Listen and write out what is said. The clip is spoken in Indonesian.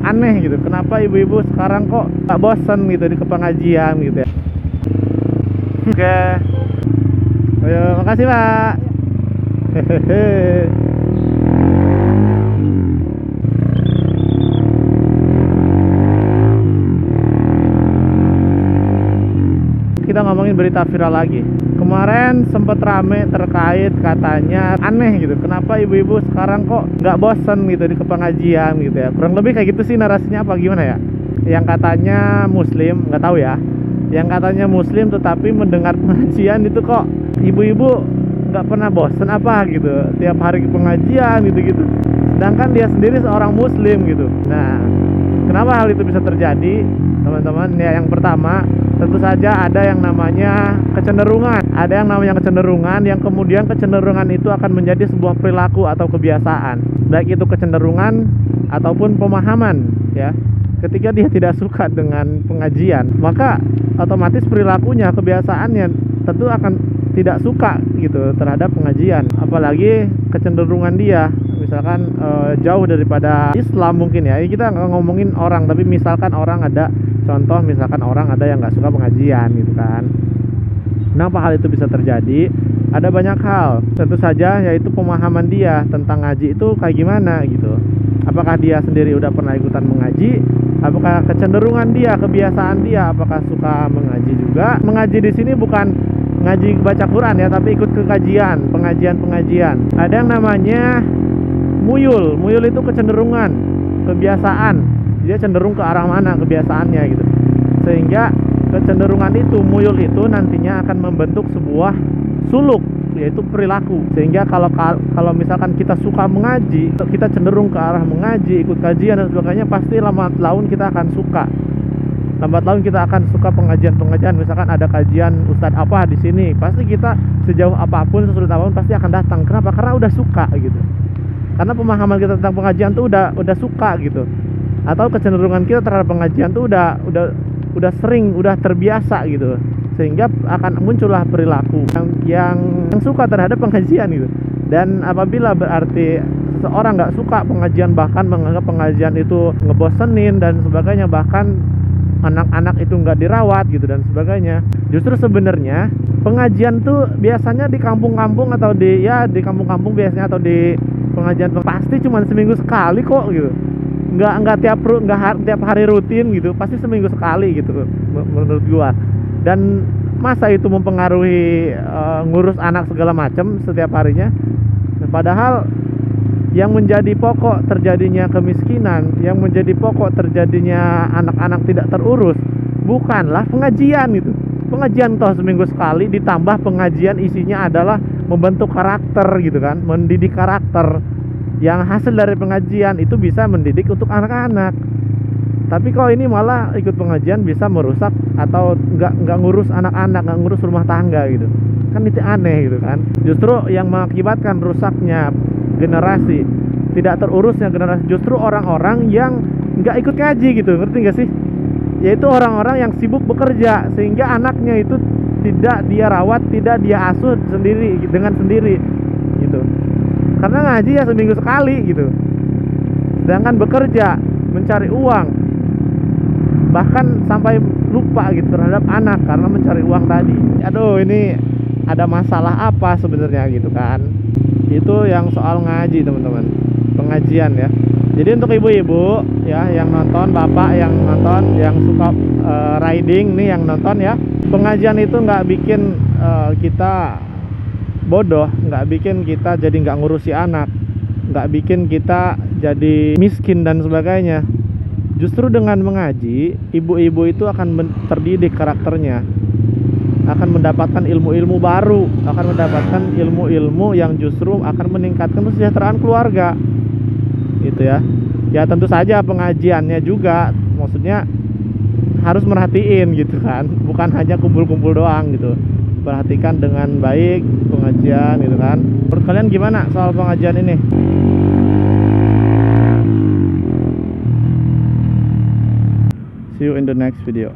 aneh gitu. Kenapa ibu-ibu sekarang kok tak bosen gitu di pengajian gitu ya. Oke. Ayo, makasih Pak. Hehehe. Kita ngomongin berita viral lagi. Kemarin sempet rame terkait katanya aneh gitu. Kenapa ibu-ibu sekarang kok nggak bosen gitu di pengajian gitu ya. Kurang lebih kayak gitu sih narasinya, apa gimana ya. Yang katanya muslim, nggak tahu ya. Yang katanya muslim tetapi mendengar pengajian itu kok ibu-ibu nggak pernah bosen apa gitu. Tiap hari ke pengajian gitu-gitu. Sedangkan dia sendiri seorang muslim gitu. Nah, kenapa hal itu bisa terjadi, teman-teman? Ya, yang pertama, tentu saja ada yang namanya kecenderungan. Ada yang namanya kecenderungan, yang kemudian kecenderungan itu akan menjadi sebuah perilaku atau kebiasaan. Baik itu kecenderungan ataupun pemahaman, ya. Ketika dia tidak suka dengan pengajian, maka otomatis perilakunya, kebiasaannya tentu akan tidak suka gitu terhadap pengajian. Apalagi kecenderungan dia misalkan jauh daripada Islam mungkin ya. Kita nggak ngomongin orang, tapi misalkan orang ada contoh, misalkan orang ada yang nggak suka pengajian gitu kan. Kenapa hal itu bisa terjadi? Ada banyak hal, tentu saja yaitu pemahaman dia tentang ngaji itu kayak gimana gitu. Apakah dia sendiri udah pernah ikutan mengaji? Apakah kecenderungan dia, kebiasaan dia, apakah suka mengaji juga? Mengaji di sini bukan ngaji baca Quran ya, tapi ikut ke kajian, pengajian. Ada yang namanya muyul. Muyul itu kecenderungan, kebiasaan. Dia cenderung ke arah mana kebiasaannya gitu. Sehingga kecenderungan itu, muyul itu nantinya akan membentuk sebuah suluk, yaitu perilaku. Sehingga kalau misalkan kita suka mengaji, kita cenderung ke arah mengaji, ikut kajian dan sebagainya, pasti lambat laun kita akan suka. Lambat laun kita akan suka pengajian. Misalkan ada kajian ustadz apa di sini, pasti kita sejauh apapun, sesulit apapun pasti akan datang. Kenapa? Karena udah suka gitu. Karena pemahaman kita tentang pengajian tuh udah suka gitu. Atau kecenderungan kita terhadap pengajian tuh udah sering, udah terbiasa gitu. Sehingga akan muncullah perilaku yang suka terhadap pengajian gitu. Dan apabila berarti seseorang nggak suka pengajian, bahkan menganggap pengajian itu ngebosenin dan sebagainya, bahkan anak-anak itu nggak dirawat gitu dan sebagainya. Justru sebenarnya pengajian tuh biasanya di kampung-kampung atau di kampung-kampung biasanya, atau di pengajian pasti cuma seminggu sekali kok gitu. Nggak tiap hari rutin gitu, pasti seminggu sekali gitu menurut gua. Dan masa itu mempengaruhi ngurus anak segala macam setiap harinya. Padahal yang menjadi pokok terjadinya kemiskinan, yang menjadi pokok terjadinya anak-anak tidak terurus, bukanlah pengajian itu. Pengajian toh seminggu sekali, ditambah pengajian isinya adalah membentuk karakter gitu kan, mendidik karakter. Yang hasil dari pengajian itu bisa mendidik untuk anak-anak. Tapi kalau ini malah ikut pengajian bisa merusak atau nggak ngurus anak-anak, nggak ngurus rumah tangga gitu. Kan itu aneh gitu kan. Justru yang mengakibatkan rusaknya generasi, tidak terurusnya generasi, justru orang-orang yang nggak ikut ngaji gitu. Ngerti nggak sih? Yaitu orang-orang yang sibuk bekerja, sehingga anaknya itu tidak dia rawat, tidak dia asuh dengan sendiri gitu. Karena ngaji ya seminggu sekali gitu. Sedangkan bekerja, mencari uang, bahkan sampai lupa gitu terhadap anak karena mencari uang tadi. Aduh, ini ada masalah apa sebenarnya gitu kan. Itu yang soal ngaji, teman-teman, pengajian ya. Jadi untuk ibu-ibu ya yang nonton, bapak yang nonton, yang suka riding nih yang nonton ya, pengajian itu nggak bikin kita bodoh, nggak bikin kita jadi nggak ngurusi anak, nggak bikin kita jadi miskin dan sebagainya. Justru dengan mengaji, ibu-ibu itu akan terdidik karakternya, akan mendapatkan ilmu-ilmu baru, akan mendapatkan ilmu-ilmu yang justru akan meningkatkan kesejahteraan keluarga gitu ya. Ya tentu saja pengajiannya juga maksudnya harus merhatiin gitu kan, bukan hanya kumpul-kumpul doang gitu. Perhatikan dengan baik pengajian gitu kan. Menurut kalian gimana soal pengajian ini? See you in the next video.